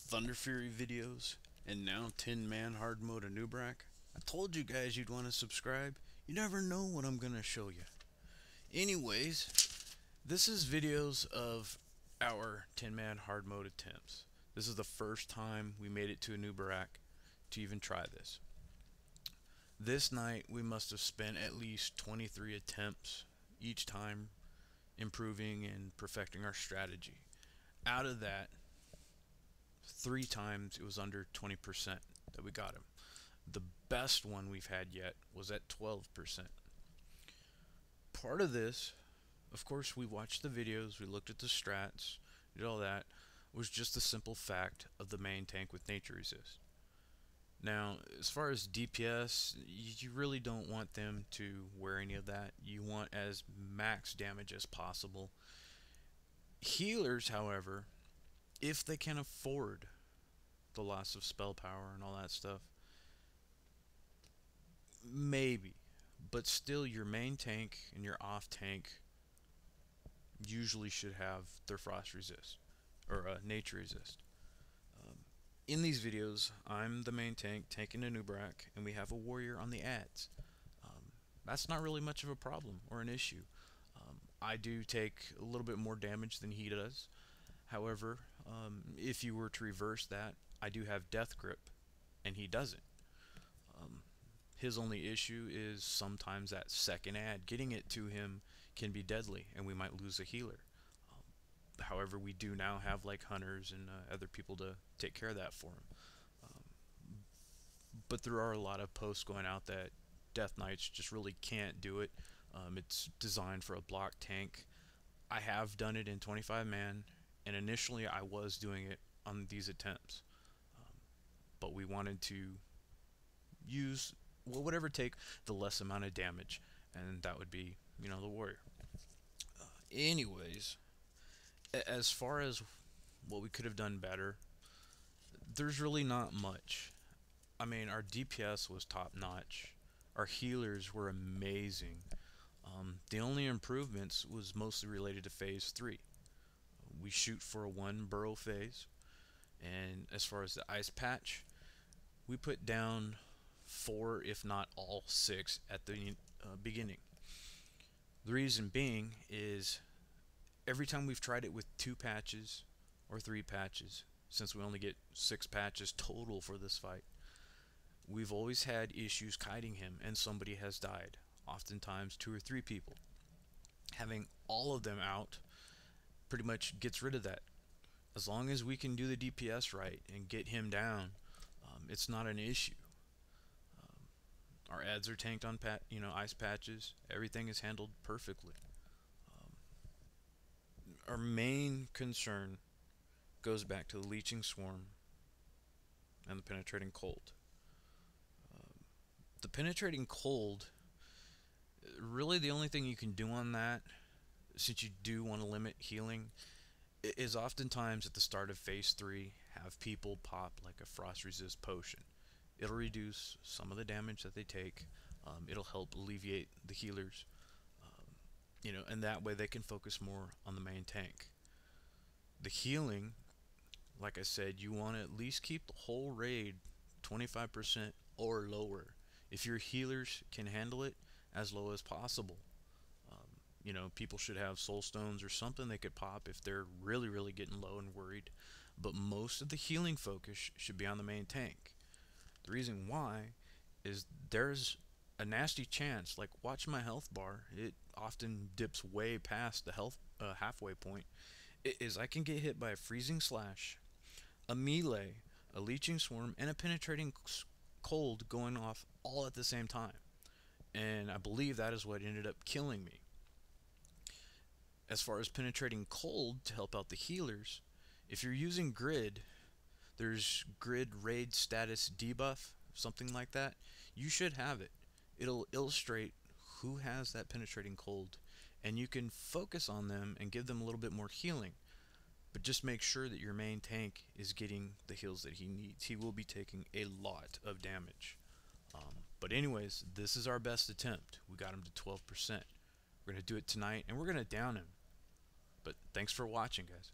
Thunder Fury videos, and now 10-man hard mode Anub'arak. I told you guys you'd want to subscribe. You never know what I'm going to show you. Anyways, this is videos of our 10-man hard mode attempts. This is the first time we made it to Anub'arak to even try this. This night we must have spent at least 23 attempts each time improving and perfecting our strategy. Out of that, 3 times it was under 20% that we got him. The best one we've had yet was at 12%. Part of this, of course, we watched the videos, we looked at the strats, did all that, was just the simple fact of the main tank with nature resist. Now, as far as DPS, you really don't want them to wear any of that. You want as max damage as possible. Healers, however, if they can afford the loss of spell power and all that stuff, maybe. But still, your main tank and your off tank usually should have their frost resist, or nature resist. In these videos, I'm the main tank taking Anub'arak, and we have a warrior on the ads. That's not really much of a problem or an issue. I do take a little bit more damage than he does. However, if you were to reverse that, I do have death grip, and he doesn't. His only issue is sometimes that second ad, getting it to him can be deadly, and we might lose a healer. However, we do now have like hunters and other people to take care of that for him. But there are a lot of posts going out that Death Knights just really can't do it. It's designed for a block tank. I have done it in 25 man, and initially I was doing it on these attempts. But we wanted to use whatever take the less amount of damage, and that would be, the warrior. Anyways, as far as what we could have done better, there's really not much. I mean, our DPS was top notch. Our healers were amazing. The only improvements was mostly related to phase 3. We shoot for a 1 burrow phase, and as far as the ice patch, we put down 4 if not all 6 at the beginning. The reason being is every time we've tried it with 2 patches or 3 patches, since we only get 6 patches total for this fight, we've always had issues kiting him and somebody has died, oftentimes 2 or 3 people. Having all of them out pretty much gets rid of that. As long as we can do the DPS right and get him down, it's not an issue. Our ads are tanked on ice patches. Everything is handled perfectly. Our main concern goes back to the Leeching Swarm and the Penetrating Cold. The Penetrating Cold, really the only thing you can do on that, since you do want to limit healing, is oftentimes at the start of phase 3 have people pop like a frost resist potion. It'll reduce some of the damage that they take. It'll help alleviate the healers, and that way they can focus more on the main tank. The healing, like I said, you want to at least keep the whole raid 25% or lower. If your healers can handle it, as low as possible. People should have soul stones or something they could pop if they're really, really getting low and worried. But most of the healing focus should be on the main tank. The reason why is there's a nasty chance, like watch my health bar, it often dips way past the health halfway point, is I can get hit by a freezing slash, a melee, a leeching swarm, and a penetrating cold going off all at the same time. And I believe that is what ended up killing me. As far as penetrating cold to help out the healers, if you're using grid, there's grid raid status debuff, something like that. You should have it. It'll illustrate who has that penetrating cold, and you can focus on them and give them a little bit more healing. But just make sure that your main tank is getting the heals that he needs. He will be taking a lot of damage. But anyways, this is our best attempt. We got him to 12%. We're going to do it tonight, and we're going to down him. But thanks for watching, guys.